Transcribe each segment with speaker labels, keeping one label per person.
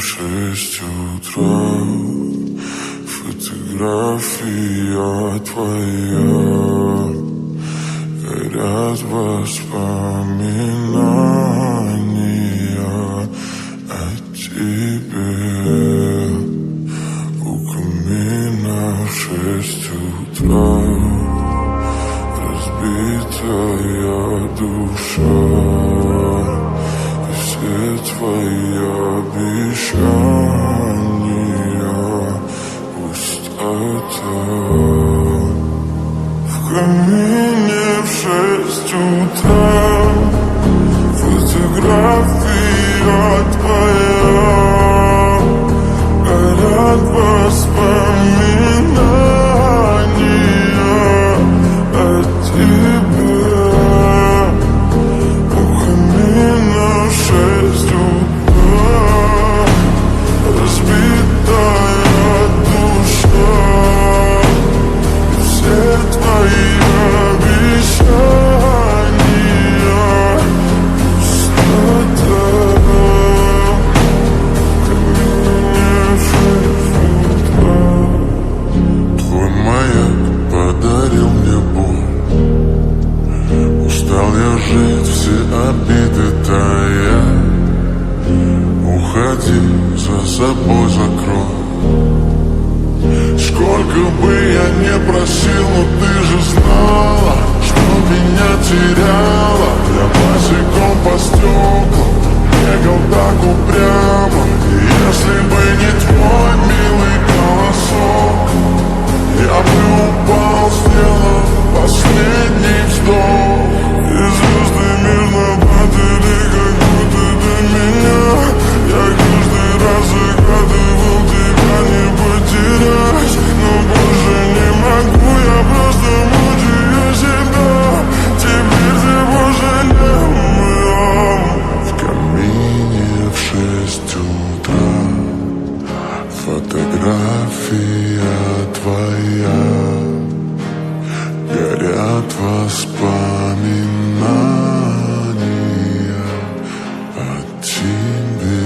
Speaker 1: 6 утра, фотография твоя, горят воспоминания о тебе. У камина в 6 утра, разбитая душа, и все твои обещания пустота. В камине в 6 утра, фотография твоя, горят воспоминания о тебе. У камина в 6 утра, разбитая душа, и все твои обещания пустота. В камине в 6 утра. Твой маяк подарил мне боль, устал я жить, все обиды тая. Уходи, за собой закрой. Сколько бы я не просил, но ты же знала, что меня теряла. Я босиком по стеклам бегал так упрямо. И если бы не твой милый голосок, я бы упал, сделав последний вздох. И звезды мирно падали, как будто до меня. Я каждый раз загадывал тебя не потерять, но больше не могу, я просто мучаю себя. Теперь ты пожалел. В камине в 6 утра, фотография твоя, горят воспоминания о тебе.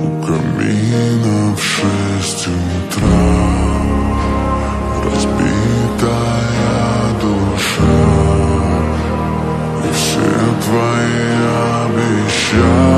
Speaker 1: У камина в 6 утра, разбитая душа, и все твои обещания